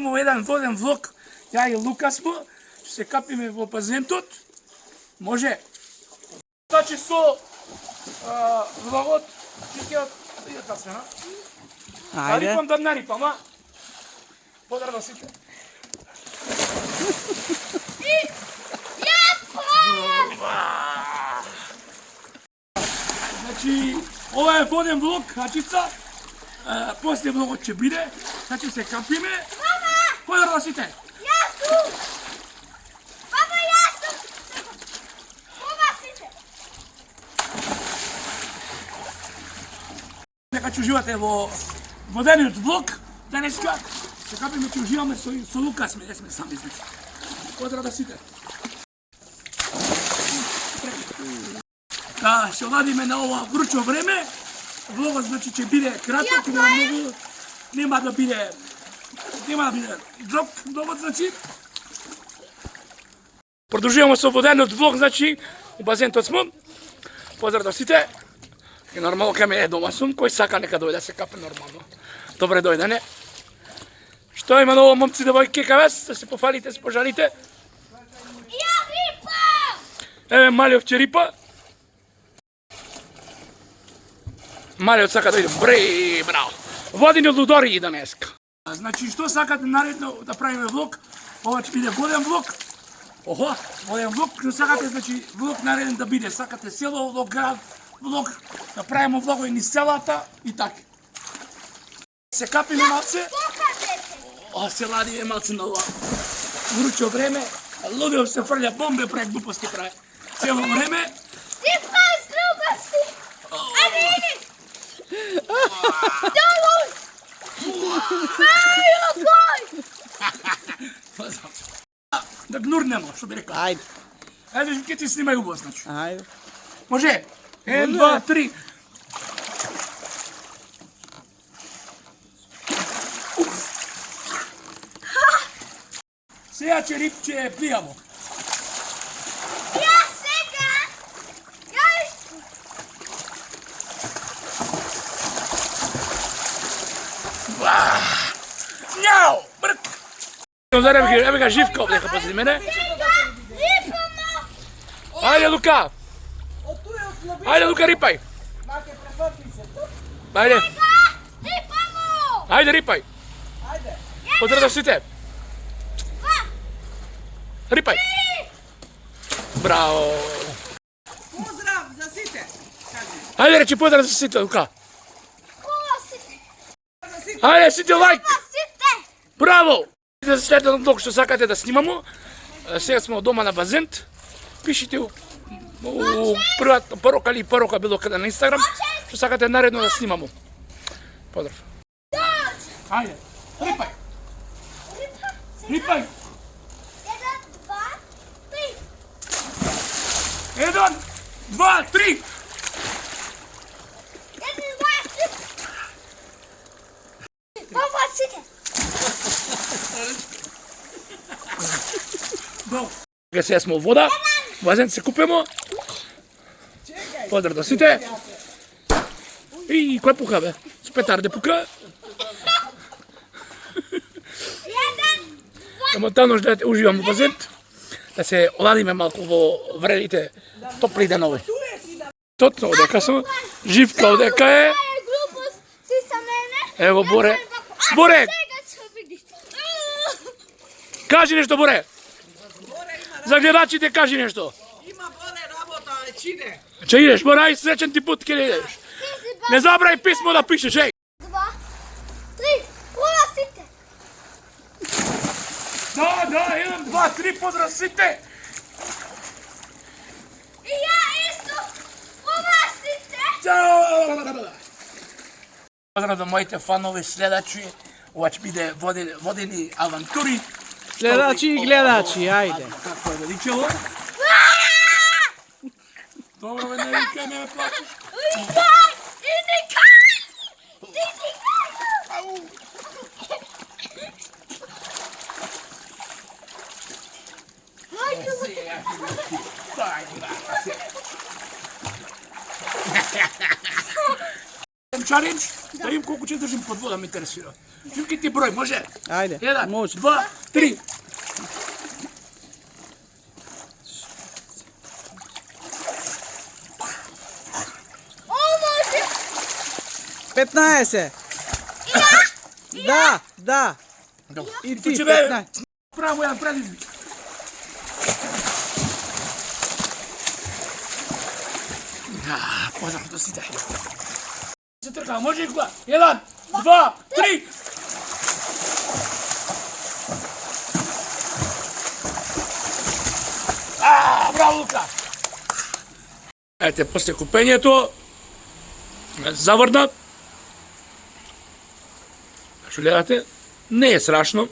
Во еден воден влог, ја и Лука смо, ќе се капиме во базентот. Може. Значи со влогот ќе иде тасмена. Ајде. Нарипам да нарипам, а? Поздрав на сите. Значи, ова е воден влог, хачица. После влогот ќе биде, значи се капиме. Поздрав на сите. Јас сум! Папа, јас сум! Кога сите? Нека ќе уживате во водениот влог. Денеска се капиме, ќе уживаме со Лука, не сме сами, значи. Поздрав на сите. Да, се оладиме на ова вручо време. Влогот значи ќе биде краток, нема да биде дроб влогот, значи. Продолжуваме со водениот влог, значи, у базентот смо. Поздрав на сите. И нормално кај ме дома сум, кој сака нека дојде да се капе нормално. Добре дојде, не? Што има ново, момци, девојки, кај вас? Да се пофалите, се пожалите? Ја рипам! Еве Малиот ќе рипа. Малиот сака да иде. Бре, браво. Водени од Лудори денеска. Значи, што сакате наредно да правиме влог? Ова ќе биде воден влог. Охо, воден влог. Што сакате, значи, влог нареден да биде? Сакате село, влог, град, влог, да правиме влогови низ селата и така. Се капиме малце. О, се ладиме малце на ова вручо време. Лудио се фрља бомбе, прави глупости прави. Цело време. Ти правиш глупости! Ајде, иди! Долу! Мајо, кој! Да гнурнемо, што би рекла. Ајде. Ајде, ќе ти снимај убаво, значи. Ајде. Може? 1, 2, 3. Сега ќе рипче пијамо. Ја сега! Јас! Њао! Брк! Еве га Живка овдека позади мене. Сега! Рипамо! Ајде, Лука! Ајде, Лука, рипај! Ајде! Рипамо! Ајде, рипај! Поздрав на сите! Рипај! Браво! Поздрав за сите. Ајде, речи поздрав за сите, Лука! Кога сите? Ајде, сите лайк! Кога сите? Браво! За следен влог што сакате да снимамо, сега сме од дома на базент. Пишите у порока или порока било каде на Инстаграм, што сакате наредно да снимамо. Поздрав. Ајде, рипај! Рипај! 1, 2, 3! 1, 2, 3! 1, 2, 3! Кога сите? Сега сме во вода, базент се купемо. Поздрав до сите. И кој пука, бе? Спетарде пука. Емотално да уживам во базент, да се оладиме малку во вредите топли денови. Точно одека сум, Живка одека е. Глупост си са мене. Ево Боре. Боре, Сега ќе видиш. кажи нешто, Боре. За гледачите кажи нешто. Има Боре работа, чине. Че идеш, Боре, ај среќен ти пут ке идеш. Не забрај писмо да пишеш, еј. 2, 3, кога сите? Да, 1, 2, 3, поздрав сите. И ја исто, кога сите? Поздрав до моите фанови следачи, ова ќе биде водени авантури. Следачи и гледачи, ајде. Како е величево? Добро, бе, не викај, не ме плачеш. Иди, иди кај! Иди кај! Challenge? Да видим колку ќе држим под вода, ме интересира. Чимки ти број, може? Ајде, 1, може. 2, 3. Almost. 15. Да. И ти, Ќе бе, 15. правимо еден предизвик. Поздрав до сите. Се тркава, може и кога? 1, 2, 3. Браво, Лука! Ете, после купењето, заврна. Што гледате, не е страшно.